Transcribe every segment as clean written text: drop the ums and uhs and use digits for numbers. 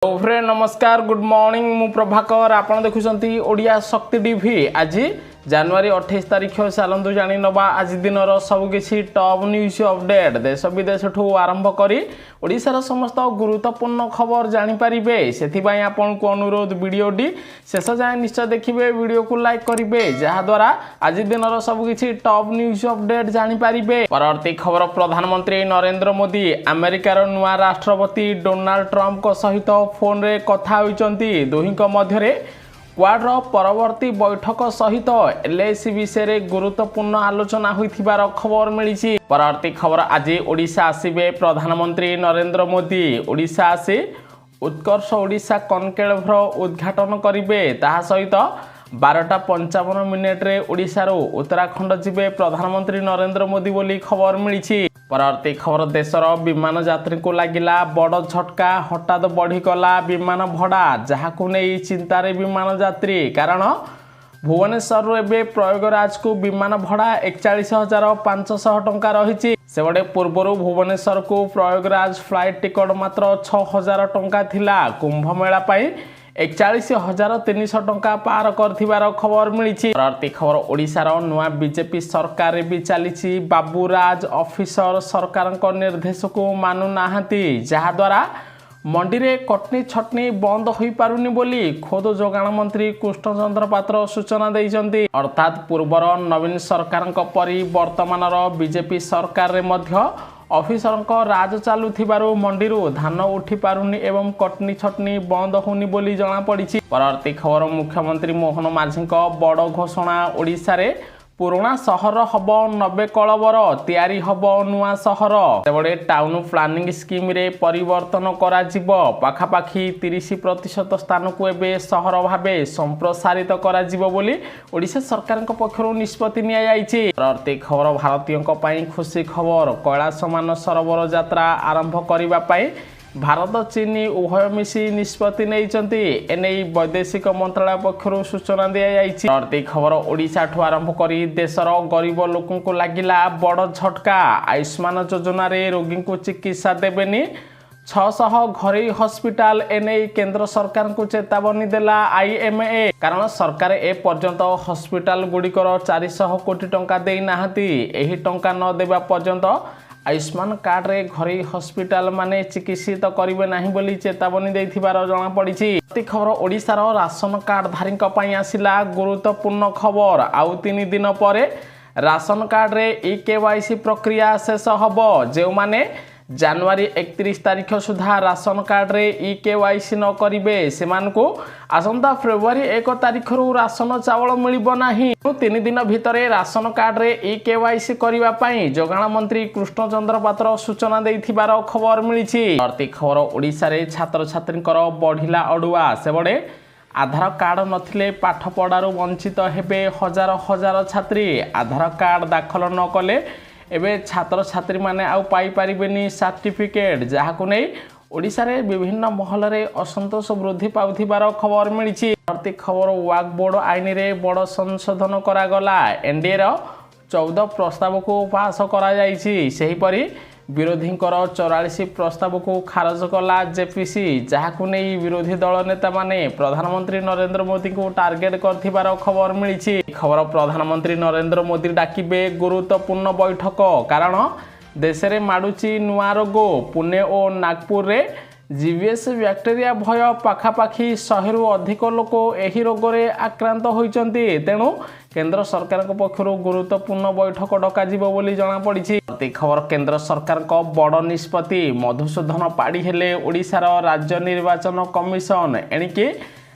Friend नमस्कार good morning मु प्रभाकर आपण देखुछंती ओडिया शक्ति टीवी आज जनवरी 28 तारिख चलतु जानी नवा आज दिन सबकि टॉप न्यूज अपडेट देश विदेश ठू आरंभ करी ओडिशार समस्त गुरुत्वपूर्ण खबर जानीपारे से आपन को अनुरोध वीडियोटी शेष जाए निश्चय देखिए वीडियो को लाइक करेंगे जहाद्वारा आज दिन सबकि टॉप न्यूज अपडेट जानीपारे। परवर्ती खबर प्रधानमंत्री नरेंद्र मोदी अमेरिकार नुआ राष्ट्रपति डोनाल्ड ट्रंप सहित फोन रे कथा होइचंती दुहिंक मध्यरे क्वाडर परवर्ती बैठक सहित एलआईसी विषय गुरुत्वपूर्ण आलोचना होइथिबार खबर मिली। परवर्ती खबर आज ओडिशा आसिबे प्रधानमंत्री नरेंद्र मोदी ओडिशा आसी उत्कर्ष ओडिशा कनक्लेवर उद्घाटन करिवे ताहा सहित 12:55 रे ओडिशारो उत्तराखंड जिबे प्रधानमंत्री नरेंद्र मोदी बोली खबर मिली। परवर्ती खबर देशर विमान यात्री को लगिला बड़ झटका हठात बढ़ीगला विमान भड़ा जहां नहीं चिंतार विमान यात्री कारण भुवनेश्वर एवं प्रयागराज को विमान भड़ा 41,500 टंका रही सेबड़े पूर्वर भुवनेश्वर को प्रयागराज फ्लाइट टिकट मात्र 6,000 टंका थिला कुंभमेला 41,300 टंका पार कर खबर मिली। परवर्ती खबर ओडिशार नुआ बीजेपी सरकार भी चली बाबूराज ऑफिसर सरकार निर्देश को मानु नाहांती जहाद्वारा मंडी रे कटनी छटनी बंद हो पारुनी बोली खोद जोगाण मंत्री कृष्णचंद्र पात्र सूचना देइचंती। अर्थात पूर्वर नवीन सरकार परी वर्तमानर बीजेपी सरकार रे मध्य ऑफिसर राज चलुथिबारु मंडीरू धान उठी पारुनी एवं कटनी छटनी बंद होनी बोली जना पड़ी। परवर्ती खबर मुख्यमंत्री मोहन माझी बड़ घोषणा ओडिशा रे पुराना सहर हब 90 कलबर तैयारी हब नुआ सहर सेबड़े टाउन प्लानिंग स्कीम रे परिवर्तन करा जिवो पाखापाखी 30% स्थान को एबे सहर भाबे संप्रसारित करा जिवो बोली ओडिशा सरकार पक्षरु निष्पत्ति निया जायछि। परवर्ती खबर भारतीयों पई खुशी खबर कैलाश मान सरोवर यात्रा आरंभ करिबा पई भारत चीन उभय मिसी निष्पत्ति नहीं एने वैदेशिक मंत्रालय पक्षर सूचना दी जाइछि। परवर्ती खबर ओडिशा ठू आरंभ करी देशर गरीब लोकों को लगिला बड़ झटका आयुष्मान योजना रे रोगी को चिकित्सा देबेनी 600 घरोई हॉस्पिटल एने केंद्र सरकार को चेतावनी देला आईएमए कारण सरकार ए पर्यंत हॉस्पिटल गुड़िकर 400 कोटी टंका देई नाहंती एही टंका न देबा पर्यंत आयुष्मान कार्ड रे घरोई हॉस्पिटल माने चिकित्सित करिवे नाही बोली चेतावनी देथिबार जणा पड़िछि। खबर ओडिशार राशन कार्ड धारीक पई आसिला गुरुत्वपूर्ण खबर आउ 3 दिन परे राशन कार्ड रे ई-केवाईसी प्रक्रिया शेष हबो जो माने जनवरी 31 तारिख सुधा राशन कार्ड रे ई-केवाईसी न करिवे सेमानकु आसंता फेब्रुआरी 1 तारिख रु राशन चावल मिलिबो नाही। 3 दिन भितरे राशन कार्ड रे ई-केवाईसी करिवा पई जोगाण मंत्री कृष्णचंद्र पात्र सूचना देथिबार खबर मिलिछि। परवर्ती खबर ओडिशा रे छात्र छात्रींकर बढ़िला अडुआ सेबडे आधार कार्ड नथिले पाठ पढ़ारू वंचित हेबे हजार हजार छात्री आधार कार्ड दाखल न कले एबे छात्र छात्री माने आउ पाई परिबेनी सर्टिफिकेट जहाकु नै ओडिशा रे विभिन्न महल रे असंतोष वृद्धि पाउथिबार खबर मिलिछि। परवर्ती खबर वाक बोर्ड आईन रे बड़ संशोधन करा गला एनडीए रो 14 प्रस्ताव को पास करा जाइछि सेही परी विरोधी 44 प्रस्ताव को खारज कला जेपीसी जहाकु नै विरोधी दल नेता माने प्रधानमंत्री नरेंद्र मोदी को टार्गेट करथिबार खबर मिलिछि। खबर प्रधानमंत्री नरेंद्र मोदी डाकिबे गुरुत्वपूर्ण बैठक कारण देश रे माडुची नुआ रोग पुणे और नागपुर रे जीवीएस बैक्टेरिया भय पाखापाखी 100 रु अधिक लोक एही रोग रे आक्रांत होइचंती तेणु केंद्र सरकार पक्षरु गुरुत्वपूर्ण बैठक डका जिवो बोली जना पड़िछि। खबर केंद्र सरकार को बड़ निष्पत्ति मधुसूदन पाड़ी हेले ओडिशार राज्य निर्वाचन कमिशन एणिके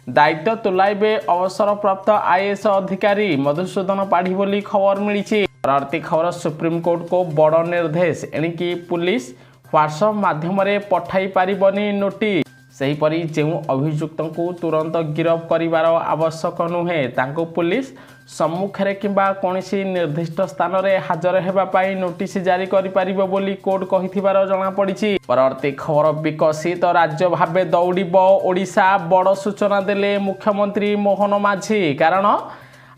दायित्व तुलाइबे अवसर प्राप्त आईएएस अधिकारी मधुसूदन पाड़ी बोली खबर मिली। परवर्ती खबर सुप्रीम कोर्ट को बड़ निर्देश एणिकी पुलिस व्हाट्सएप माध्यम पठाई पारिबनी नोटिस सेहीपरि जो अभियुक्त को तुरंत गिरफ करिवार आवश्यक नुहे तांको पुलिस सम्मुखें किंबा कोनोसी निर्दिष्ट स्थान रे हाजर हेबा पाई नोटिस जारी करि पारिबो बोली कोर्ट कहिथिबार जणा पड़िछि। परवर्ती खबर विकसित राज्य भाबे दौड़िबो ओडिशा बड़ सूचना देले मुख्यमंत्री मोहन माझी कारण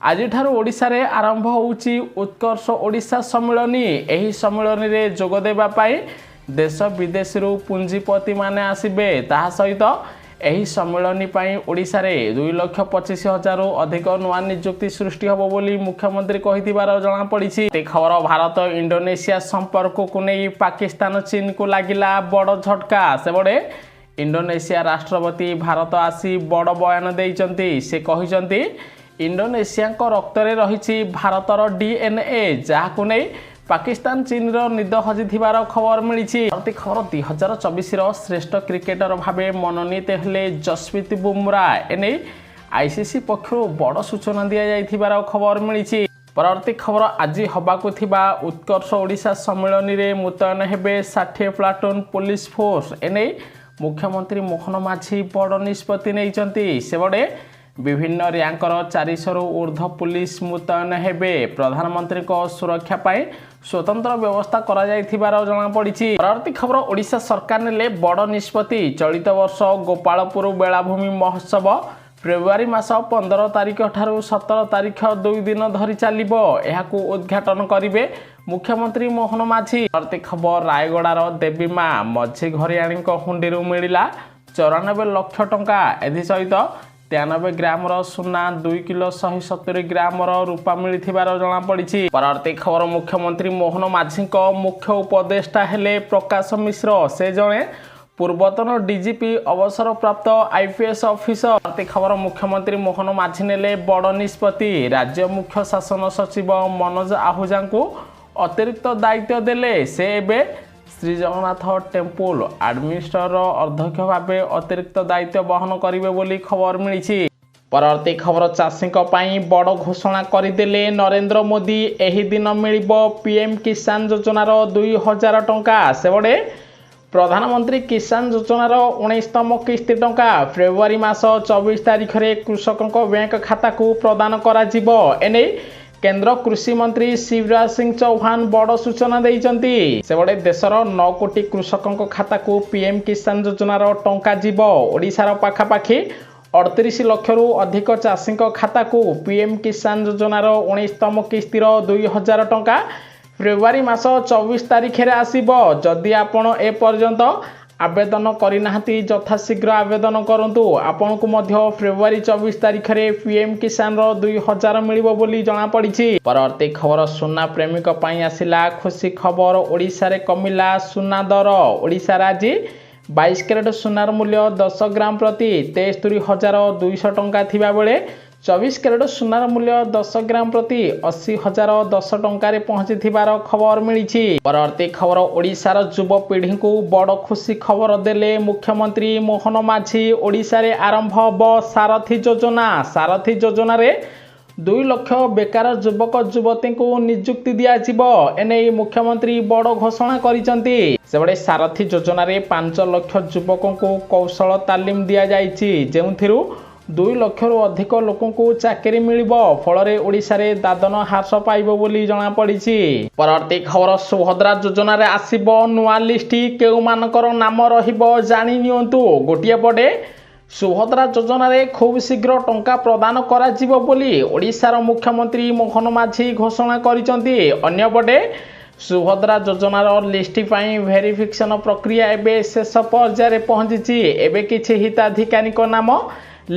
आज ओडिशा रे आरंभ होउची उत्कर्ष ओडिशा सम्मेलनी एही सम्मेलनी रे जोग देबा पाई देश विदेश पुंजीपति माने आसिबे ताहा सहित ଏହି ସମ୍ମିଳନୀ ପାଇଁ ଓଡ଼ିଶାରେ 2,25,000 ଅଧିକ ନୂଆ ନିଯୁକ୍ତି ସୃଷ୍ଟି ହେବ ବୋଲି ମୁଖ୍ୟମନ୍ତ୍ରୀ କହିଥିବାର ଜଣାପଡ଼ିଛି। ଏ ଖବର ଭାରତ ଇଣ୍ଡୋନେସିଆ ସମ୍ପର୍କକୁ ନେଇ ପାକିସ୍ତାନ ଚୀନକୁ ଲାଗିଲା ବଡ଼ ଝଟକା। ସେପଟେ ଇଣ୍ଡୋନେସିଆ ରାଷ୍ଟ୍ରପତି ଭାରତ ଆସି ବଡ଼ ବୟାନ ଦେଇଛନ୍ତି। ସେ କହିଛନ୍ତି ଇଣ୍ଡୋନେସିଆଙ୍କ ରକ୍ତରେ ରହିଛି ଭାରତର DNA, ଯାହାକୁ ନେଇ ପାକିସ୍ତାନ ଚୀନର ନିଦ ହଜିଥିବାର ଖବର ମିଳିଛି। ପରବର୍ତ୍ତୀ ଖବର 2024ର ଶ୍ରେଷ୍ଠ କ୍ରିକେଟର ଭାବେ ମନୋନୀତ ହେଲେ ଯଶପ୍ରୀତ ବୁମରା। ଏନେଇ ICC ପକ୍ଷରୁ ବଡ଼ ସୂଚନା ଦିଆଯାଇଥିବାର ଖବର ମିଳିଛି। ପରବର୍ତ୍ତୀ ଖବର ଆଜି ହେବାକୁ ଥିବା ଉତ୍କର୍ଷ ଓଡ଼ିଶା ସମ୍ମିଳନୀରେ ମୁତୟନ ହେବେ 60 ପ୍ଲାଟୁନ୍ ପୁଲିସ ଫୋର୍ସ। ଏନେଇ ମୁଖ୍ୟମନ୍ତ୍ରୀ ମୋହନ ମାଝୀ ବଡ଼ ନିଷ୍ପତ୍ତି ନେଇଛନ୍ତି। ସେପଟେ ବିଭିନ୍ନ ର୍ୟାଙ୍କର 400ରୁ ଉର୍ଦ୍ଧ୍ୱ ପୁଲିସ ମୁତୟନ ହେବେ। ପ୍ରଧାନମନ୍ତ୍ରୀଙ୍କ ସୁରକ୍ଷା ପାଇଁ ସ୍ୱତନ୍ତ୍ର ବ୍ୟବସ୍ଥା କରାଯାଇଥିବାର ଜଣାପଡ଼ିଛି। ପରବର୍ତ୍ତୀ ଖବର ଓଡ଼ିଶା ସରକାର ନେଲେ ବଡ଼ ନିଷ୍ପତ୍ତି। ଚଳିତ ବର୍ଷ ଗୋପାଳପୁର ବେଳାଭୂମି ମହୋତ୍ସବ ଫେବୃଆରୀ ମାସ 15 ତାରିଖ ଠାରୁ 17 ତାରିଖ 2 ଦିନ ଧରି ଚାଲିବ। ଏହାକୁ ଉଦ୍ଘାଟନ କରିବେ ମୁଖ୍ୟମନ୍ତ୍ରୀ ମୋହନ ମାଝୀ। ପରବର୍ତ୍ତୀ ଖବର ରାୟଗଡ଼ାର ଦେବୀ ମା ମଝି ଘରିଆଣୀଙ୍କ ହୁଣ୍ଡିରୁ ମିଳିଲା 94 ଲକ୍ଷ ଟଙ୍କା। ଏଥିସହିତ 93 ଗ୍ରାମର ସୁନା, 2 କିଲୋ 170 ଗ୍ରାମର ରୂପା ମିଳିଥିବାର ଜଣାପଡ଼ିଛି। ପରବର୍ତ୍ତୀ ଖବର ମୁଖ୍ୟମନ୍ତ୍ରୀ ମୋହନ ମାଝୀଙ୍କ ମୁଖ୍ୟ ଉପଦେଷ୍ଟା ହେଲେ ପ୍ରକାଶ ମିଶ୍ର। ସେ ଜଣେ ପୂର୍ବତନ DGP ଅବସରପ୍ରାପ୍ତ IPS ଅଫିସର। ପରବର୍ତ୍ତୀ ଖବର ମୁଖ୍ୟମନ୍ତ୍ରୀ ମୋହନ ମାଝୀ ନେଲେ ବଡ଼ ନିଷ୍ପତ୍ତି। ରାଜ୍ୟ ମୁଖ୍ୟ ଶାସନ ସଚିବ ମନୋଜ ଆହୁଜାଙ୍କୁ ଅତିରିକ୍ତ ଦାୟିତ୍ୱ ଦେଲେ। ସେ ଏବେ ଶ୍ରୀଜଗନ୍ନାଥ ଟେମ୍ପୁଲ ଆଡମିନିଷ୍ଟ୍ରେଟର ଅଧ୍ୟକ୍ଷ ଭାବେ ଅତିରିକ୍ତ ଦାୟିତ୍ୱ ବହନ କରିବେ ବୋଲି ଖବର ମିଳିଛି। ପରବର୍ତ୍ତୀ ଖବର ଚାଷୀଙ୍କ ପାଇଁ ବଡ଼ ଘୋଷଣା କରିଦେଲେ ନରେନ୍ଦ୍ର ମୋଦି। ଏହି ଦିନ ମିଳିବ PM କିଷାନ ଯୋଜନାର 2,000 ଟଙ୍କା। ସେପଟେ ପ୍ରଧାନମନ୍ତ୍ରୀ କିଷାନ ଯୋଜନାର 19ତମ କିସ୍ତି ଟଙ୍କା ଫେବୃଆରୀ ମାସ 24 ତାରିଖରେ କୃଷକଙ୍କ ବ୍ୟାଙ୍କ ଖାତାକୁ ପ୍ରଦାନ କରାଯିବ। ଏନେଇ କେନ୍ଦ୍ର କୃଷି ମନ୍ତ୍ରୀ ଶିବରାଜ ସିଂ ଚୌହାନ ବଡ଼ ସୂଚନା ଦେଇଛନ୍ତି। ସେପଟେ ଦେଶର 9 କୋଟି କୃଷକଙ୍କ ଖାତାକୁ PM କିଷାନ ଯୋଜନାର ଟଙ୍କା ଯିବ। ଓଡ଼ିଶାର ପାଖାପାଖି 38 ଲକ୍ଷରୁ ଅଧିକ ଚାଷୀଙ୍କ ଖାତାକୁ PM କିଷାନ ଯୋଜନାର 19ତମ କିସ୍ତିର 2,000 ଟଙ୍କା ଫେବୃଆରୀ ମାସ 24 ତାରିଖରେ ଆସିବ। ଯଦି ଆପଣ ଏପର୍ଯ୍ୟନ୍ତ ଆବେଦନ କରିନାହାନ୍ତି ଯଥାଶୀଘ୍ର ଆବେଦନ କରନ୍ତୁ। ଆପଣଙ୍କୁ ମଧ୍ୟ ଫେବୃଆରୀ 24 ତାରିଖରେ PM କିଷାନର 2,000 ମିଳିବ ବୋଲି ଜଣାପଡ଼ିଛି। ପରବର୍ତ୍ତୀ ଖବର ସୁନା ପ୍ରେମୀଙ୍କ ପାଇଁ ଆସିଲା ଖୁସି ଖବର। ଓଡ଼ିଶାରେ କମିଲା ସୁନା ଦର। ଓଡ଼ିଶାରେ ଆଜି 22 କ୍ୟାରେଟ୍ ସୁନାର ମୂଲ୍ୟ 10 ଗ୍ରାମ ପ୍ରତି 73,200 ଟଙ୍କା ଥିବାବେଳେ 24 କ୍ୟାରେଟ୍ ସୁନାର ମୂଲ୍ୟ 10 ଗ୍ରାମ ପ୍ରତି 80,010 ଟଙ୍କାରେ ପହଞ୍ଚିଥିବାର ଖବର ମିଳିଛି। ପରବର୍ତ୍ତୀ ଖବର ଓଡ଼ିଶାର ଯୁବପିଢ଼ିଙ୍କୁ ବଡ଼ ଖୁସି ଖବର ଦେଲେ ମୁଖ୍ୟମନ୍ତ୍ରୀ ମୋହନ ମାଝୀ। ଓଡ଼ିଶାରେ ଆରମ୍ଭ ହେବ ସାରଥୀ ଯୋଜନା। ସାରଥୀ ଯୋଜନାରେ 2 ଲକ୍ଷ ବେକାର ଯୁବକ ଯୁବତୀଙ୍କୁ ନିଯୁକ୍ତି ଦିଆଯିବ। ଏନେଇ ମୁଖ୍ୟମନ୍ତ୍ରୀ ବଡ଼ ଘୋଷଣା କରିଛନ୍ତି। ସେପଟେ ସାରଥୀ ଯୋଜନାରେ 5 ଲକ୍ଷ ଯୁବକଙ୍କୁ କୌଶଳ ତାଲିମ ଦିଆଯାଇଛି, ଯେଉଁଥିରୁ 2 ଲକ୍ଷରୁ ଅଧିକ ଲୋକଙ୍କୁ ଚାକିରି ମିଳିବ। ଫଳରେ ଓଡ଼ିଶାରେ ଦାଦନ ହ୍ରାସ ପାଇବ ବୋଲି ଜଣାପଡ଼ିଛି। ପରବର୍ତ୍ତୀ ଖବର ସୁଭଦ୍ରା ଯୋଜନାରେ ଆସିବ ନୂଆ ଲିଷ୍ଟ। କେଉଁମାନଙ୍କର ନାମ ରହିବ ଜାଣି ନିଅନ୍ତୁ। ଗୋଟିଏ ପଟେ ସୁଭଦ୍ରା ଯୋଜନାରେ ଖୁବ୍ ଶୀଘ୍ର ଟଙ୍କା ପ୍ରଦାନ କରାଯିବ ବୋଲି ଓଡ଼ିଶାର ମୁଖ୍ୟମନ୍ତ୍ରୀ ମୋହନ ମାଝୀ ଘୋଷଣା କରିଛନ୍ତି। ଅନ୍ୟପଟେ ସୁଭଦ୍ରା ଯୋଜନାର ଲିଷ୍ଟ ପାଇଁ ଭେରିଫିକେସନ ପ୍ରକ୍ରିୟା ଏବେ ଶେଷ ପର୍ଯ୍ୟାୟରେ ପହଞ୍ଚିଛି। ଏବେ କିଛି ହିତାଧିକାରୀଙ୍କ ନାମ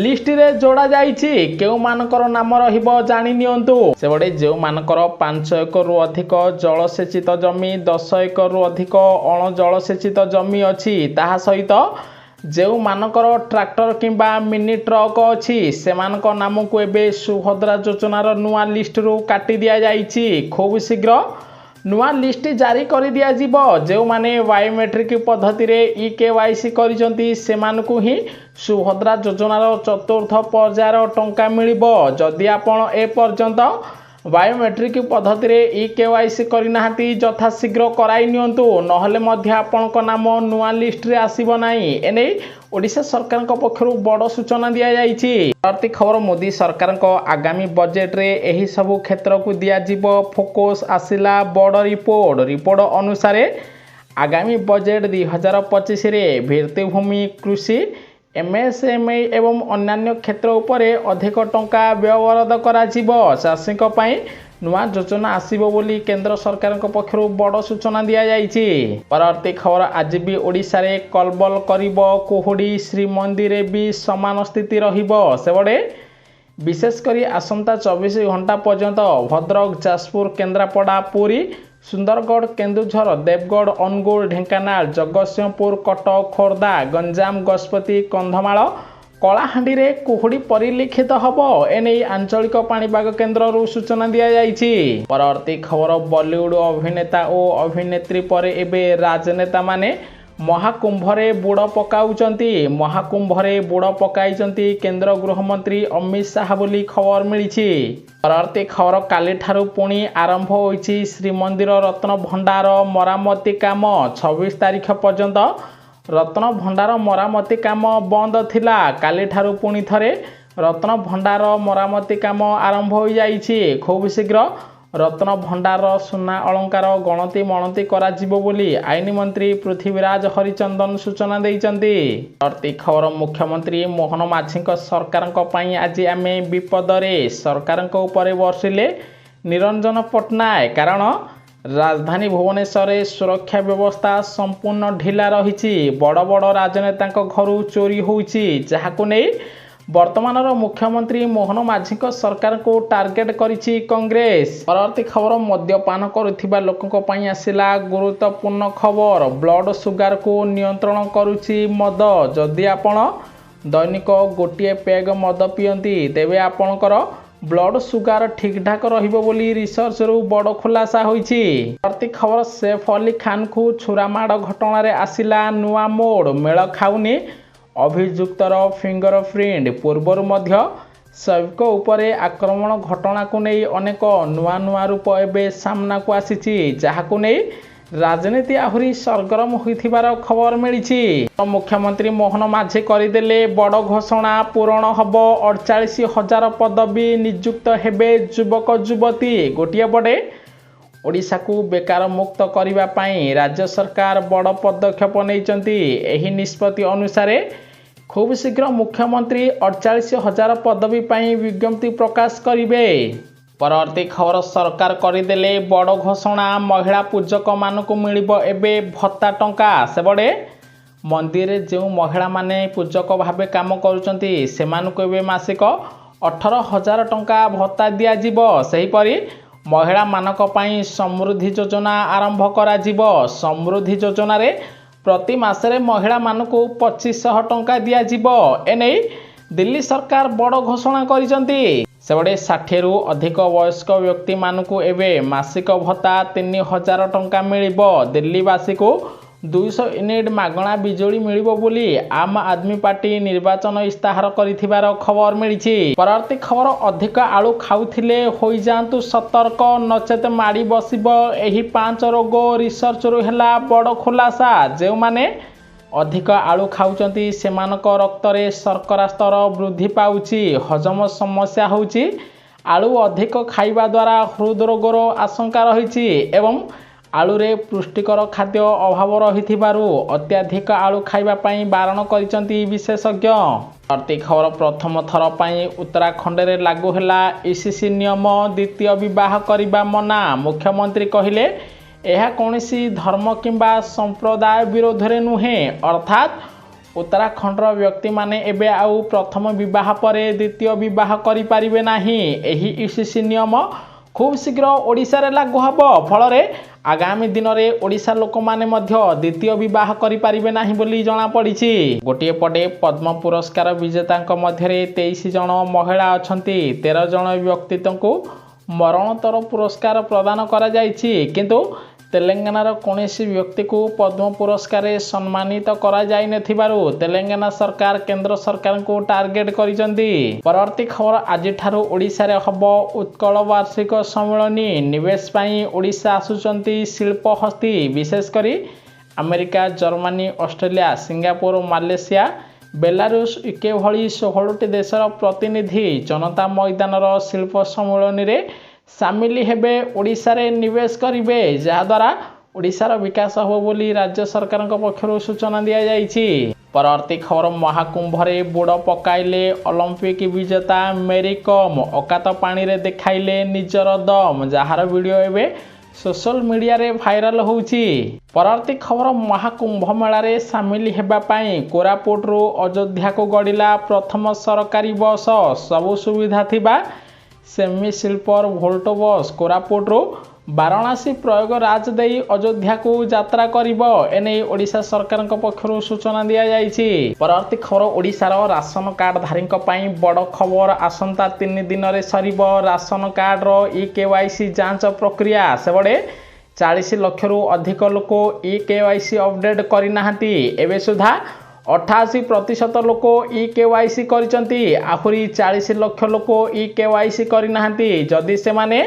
ଲିଷ୍ଟରେ ଯୋଡ଼ା ଯାଇଛି। କେଉଁମାନଙ୍କର ନାମ ରହିବ ଜାଣି ନିଅନ୍ତୁ। ସେପଟେ ଯେଉଁମାନଙ୍କର 5 ଏକରରୁ ଅଧିକ ଜଳସେଚିତ ଜମି, 10 ଏକରରୁ ଅଧିକ ଅଣଜଳସେଚିତ ଜମି ଅଛି, ତାହା ସହିତ ଯେଉଁମାନଙ୍କର ଟ୍ରାକ୍ଟର କିମ୍ବା ମିନି ଟ୍ରକ୍ ଅଛି, ସେମାନଙ୍କ ନାମକୁ ଏବେ ସୁଭଦ୍ରା ଯୋଜନାର ନୂଆ ଲିଷ୍ଟରୁ କାଟି ଦିଆଯାଇଛି। ଖୁବ୍ ଶୀଘ୍ର ନୂଆ ଲିଷ୍ଟ ଜାରି କରିଦିଆଯିବ। ଯେଉଁମାନେ ବାୟୋମେଟ୍ରିକ୍ ପଦ୍ଧତିରେ EKYC କରିଛନ୍ତି ସେମାନଙ୍କୁ ହିଁ ସୁଭଦ୍ରା ଯୋଜନାର 4ର୍ଥ ପର୍ଯ୍ୟାୟର ଟଙ୍କା ମିଳିବ। ଯଦି ଆପଣ ଏପର୍ଯ୍ୟନ୍ତ ବାୟୋମେଟ୍ରିକ୍ ପଦ୍ଧତିରେ EKYC କରିନାହାନ୍ତି ଯଥାଶୀଘ୍ର କରାଇ ନିଅନ୍ତୁ, ନହେଲେ ମଧ୍ୟ ଆପଣଙ୍କ ନାମ ନୂଆ ଲିଷ୍ଟରେ ଆସିବ ନାହିଁ। ଏନେଇ ଓଡ଼ିଶା ସରକାରଙ୍କ ପକ୍ଷରୁ ବଡ଼ ସୂଚନା ଦିଆଯାଇଛି। ପରବର୍ତ୍ତୀ ଖବର ମୋଦି ସରକାରଙ୍କ ଆଗାମୀ ବଜେଟରେ ଏହି ସବୁ କ୍ଷେତ୍ରକୁ ଦିଆଯିବ ଫୋକସ୍। ଆସିଲା ବଡ଼ ରିପୋର୍ଟ ଅନୁସାରେ ଆଗାମୀ ବଜେଟ୍ 2025ରେ ଭିତ୍ତିଭୂମି, କୃଷି, MSME ଏବଂ ଅନ୍ୟାନ୍ୟ କ୍ଷେତ୍ର ଉପରେ ଅଧିକ ଟଙ୍କା ବ୍ୟୟବରାଦ କରାଯିବ। ଚାଷୀଙ୍କ ପାଇଁ नुआ योजना आसीबो बोली केंद्र सरकार पक्षर बड़ सूचना दि जाइछि। परवर्ती खबर आज भी ओडिशा रे कलबल करिबो कुहुडी श्रीमंदिर भी समान स्थिति रहिबो। सेबडे विशेषकर आसंता 24 घंटा पर्यंत भद्रक जाजपुर केन्द्रापड़ा पुरी सुंदरगढ़ केन्दुझर देवगढ़ अनुगुल ढेंकानाल जगतसिंहपुर कटक खोर्धा गंजाम गजपति कंधमाल कलाहांडी रे कुहुडी परिलक्षित हब एने आंचलिक पाणीपाग केन्द्र सूचना दि जाइछि। परवर्ती खबर बॉलीवुड अभिनेता और अभिनेत्री पर एबे राजनेता माने महाकुंभरे बुड़ पकाउचंती। महाकुंभरे बुड़ पकाइचंती केंद्र गृहमंत्री अमित शाह बोली खबर मिली। परवर्ती खबर काली ठारू पुणी आरंभ होइछि श्रीमंदिर रत्न भंडार मरामती काम। 26 तारीख पर्यंत रत्न भंडार मरामती काम बंद थिला। काली ठारू पुणी थरे रत्न भंडार मरामती काम आरंभ हो जाइछि। खूब शीघ्र रत्न भंडार सुना अलंकार गणति मणति करा जिवो बोली आईन मंत्री पृथ्वीराज हरिचंदन सूचना देइचंती। परवर्ती खबर मुख्यमंत्री मोहन माझी सरकार आज आमे विपदरे सरकार उपरे वर्षिले निरंजन पट्टनायक। कारण राजधानी भुवनेश्वर सुरक्षा व्यवस्था संपूर्ण ढिला रही। बड़ बड़ राजनेता घर चोरी होइछि जहाकु नै वर्तमान मुख्यमंत्री मोहन माझी सरकार को टार्गेट करिछि कांग्रेस। परवर्ती खबर मद्यपान करुथिबा लोकंक पई आसिला गुरुत्वपूर्ण खबर। ब्लड सुगर को नियंत्रण करुछि मद। जदि आपण दैनिक गोटे पेग मद पियंती तेबे आपणकर ब्लड सुगर ठीक ठाक रहिबो बोली रिसर्च रु बड़ खुलासा होइछि। परवर्ती खबर सैफ अली खान को छुरामाड़ घटना रे आसिला नुआ मोड़। मेल खाउनी अभियुक्तर फिंगरप्रिंट पूर्वर मध्य सैफ उपरे आक्रमण घटना को नहीं अनेक नुआ नुआ रूप एवं सामना को आसी जहाकु नहीं राजनीति आहुरी सरगरम होइथिबार खबर मिली। मुख्यमंत्री मोहन माझी करदेले बड़ घोषणा पूरण हब 48,000 पदवी नियुक्त हेबे युवक युवती। गोटे बड़े ओडिशा को बेकार मुक्त करने पाई राज्य सरकार बड़ पदक्षेप नैचंती। एही निष्पत्ति अनुसार खूब शीघ्र मुख्यमंत्री 48,000 पदवी पाई विज्ञप्ति प्रकाश करिवे। परवर्ती खबर सरकार करदेले बड़ घोषणा महिला पूजक मानक मिलिबो एबे भत्ता टंका। सेबडे मंदिर जो महिला माने पूजक भावे काम करुचंती सेमानकु एबे मासिक 18,000 टंका भत्ता दिया जिवो। सेहिपरि महिला मानक पई समृद्धि योजना आरंभ करा जिवो। समृद्धि योजना रे प्रति मासरे महिला मानकु 2500 टंका दिया जिवो। एने दिल्ली सरकार बड़ घोषणा करिसंती। सेबडे 60 रु अधिक वयस्क व्यक्ति मानकु एबे मासिक भत्ता 3000 टंका मिलिबो। दिल्लीवासी को 200 यूनिट मागणा बिजुली मिलिबो बोली आम आदमी पार्टी निर्वाचन इस्ताहार करिथिबार खबर मिलिछि। परवर्ती खबर अधिक आलू खाउथिले होई जांतु सतर्क नचेत माड़ी बसिबो एही 5 रोग रिसर्च रु हेला बड़ खुलासा। जे माने अधिक आलू खाउचंती सेमानक रक्त रे शर्करा स्तर वृद्धि पाउछि। हजम समस्या होउछि। आलू अधिक खाइबा द्वारा हृदरोगर आशंका रहिछि एवं आलू रे पुष्टिकर खाद्य अभाव रहिथिबारु अत्याधिक आलू खाइबा पई बारण करिसंती विशेषज्ञ। परवर्ती खबर प्रथम थर पई उत्तराखंड रे लागू हैला ईसीसी नियम। द्वितीय विवाह करिबा मना। मुख्यमंत्री कहिले यह कौनसी धर्म किंबा संप्रदाय विरोध रे नुहे। अर्थात उत्तराखंड व्यक्ति माने एबे आउ प्रथम विवाह परे द्वितीय विवाह करि परिबे नाही। एही ईसीसी नियम खूब शीघ्र ओडिशा रे लागू हबो। फल रे आगामी दिन में ओडिशा लोक माने मध्य द्वितीय विवाह करि परिबे नाही बोली जणा पड़िछि। गोटे पटे पद्म पुरस्कार विजेता मध्य 23 जन महिला अछंती। 13 जन व्यक्तित्व को मरणोत्तर पुरस्कार प्रदान करा जाइछि किंतु तेलंगानार कौनसी व्यक्ति को पद्म पुरस्कार सम्मानित करा जाय नथिबारु तेलंगाना सरकार केंद्र सरकार को टार्गेट करिसंती। परवर्ती खबर आज ठारू ओडिशा रे हबो उत्कल वार्षिक सम्मेलनी। निवेश पाई ओडिशा आसुचंती शिल्प हस्ती। विशेष करी America Germany Australia Singapore Malaysia Belarus UK भली 16टी देशर प्रतिनिधि जनता मैदानर शिल्प सम्मेलन रे सामिल हेबे ओडिशा रे निवेश करिवे जहाद्वारा ओडिशार विकास हो बोली राज्य सरकार पक्षर सूचना दिया जाइछि। ପରବର୍ତ୍ତୀ ଖବର ମହାକୁମ୍ଭରେ ବୁଡ଼ ପକାଇଲେ ଅଲିମ୍ପିକ ବିଜେତା ମେରି କମ୍ ଅକାତ ପାଣିରେ ଦେଖାଇଲେ ନିଜର ଦମ୍ ଯାହାର ଭିଡ଼ିଓ ଏବେ ସୋସିଆଲ ମିଡ଼ିଆରେ ଭାଇରାଲ ହେଉଛି। ପରବର୍ତ୍ତୀ ଖବର ମହାକୁମ୍ଭ ମେଳାରେ ସାମିଲ ହେବା ପାଇଁ କୋରାପୁଟରୁ ଅଯୋଧ୍ୟାକୁ ଗଡ଼ିଲା ପ୍ରଥମ ସରକାରୀ ବସ୍। ସବୁ ସୁବିଧା ଥିବା ସେମି ସ୍ଲିପର ଭୋଲ୍ଟୋ ବସ୍ କୋରାପୁଟରୁ ବାରାଣାସୀ ପ୍ରୟାଗରାଜ ଦେଇ ଅଯୋଧ୍ୟାକୁ ଯାତ୍ରା କରିବ। ଏନେଇ ଓଡ଼ିଶା ସରକାରଙ୍କ ପକ୍ଷରୁ ସୂଚନା ଦିଆଯାଇଛି। ପରବର୍ତ୍ତୀ ଖବର ଓଡ଼ିଶାର ରାସନ କାର୍ଡଧାରୀଙ୍କ ପାଇଁ ବଡ଼ ଖବର ଆସନ୍ତା 3 ଦିନରେ ସରିବ ରାସନ କାର୍ଡର ଇ-KYC ଯାଞ୍ଚ ପ୍ରକ୍ରିୟା। ସେପଟେ 40 ଲକ୍ଷରୁ ଅଧିକ ଲୋକ ଇ-KYC ଅପଡେଟ୍ କରିନାହାନ୍ତି। ଏବେ ସୁଦ୍ଧା 88% ଲୋକ ଇ-KYC କରିଛନ୍ତି। ଆହୁରି 40 ଲକ୍ଷ ଲୋକ ଇ-KYC କରିନାହାନ୍ତି। ଯଦି ସେମାନେ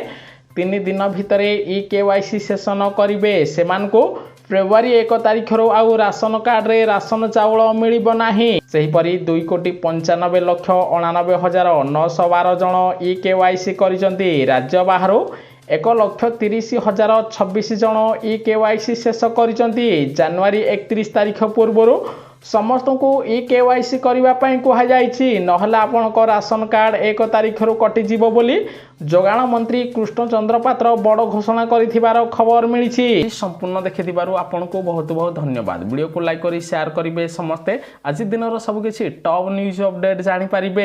3 ଦିନ ଭିତରେ ଇ-KYC ଶେଷ ନ କରିବେ ସେମାନଙ୍କୁ ଫେବୃଆରୀ 1 ତାରିଖରୁ ଆଉ ରାସନ କାର୍ଡରେ ରାସନ ଚାଉଳ ମିଳିବ ନାହିଁ। ସେହିପରି 2,95,89,912 ଜଣ ଇ-KYC କରିଛନ୍ତି। ରାଜ୍ୟ ବାହାରୁ 1,30,026 ଜଣ ଇ-KYC ଶେଷ କରିଛନ୍ତି। ଜାନୁଆରୀ 31 ତାରିଖ ପୂର୍ବରୁ ସମସ୍ତଙ୍କୁ ଇ-KYC କରିବା ପାଇଁ କୁହାଯାଇଛି। ନହେଲେ ଆପଣଙ୍କ ରାସନ କାର୍ଡ 1 ତାରିଖରୁ କଟିଯିବ ବୋଲି ଯୋଗାଣ ମନ୍ତ୍ରୀ କୃଷ୍ଣଚନ୍ଦ୍ର ପାତ୍ର ବଡ଼ ଘୋଷଣା କରିଥିବାର ଖବର ମିଳିଛି। ସମ୍ପୂର୍ଣ୍ଣ ଦେଖିଥିବାରୁ ଆପଣଙ୍କୁ ବହୁତ ବହୁତ ଧନ୍ୟବାଦ। ଭିଡ଼ିଓକୁ ଲାଇକ୍ କରି ସେୟାର କରିବେ ସମସ୍ତେ। ଆଜି ଦିନର ସବୁକିଛି ଟପ୍ ନ୍ୟୁଜ୍ ଅପଡେଟ୍ ଜାଣିପାରିବେ।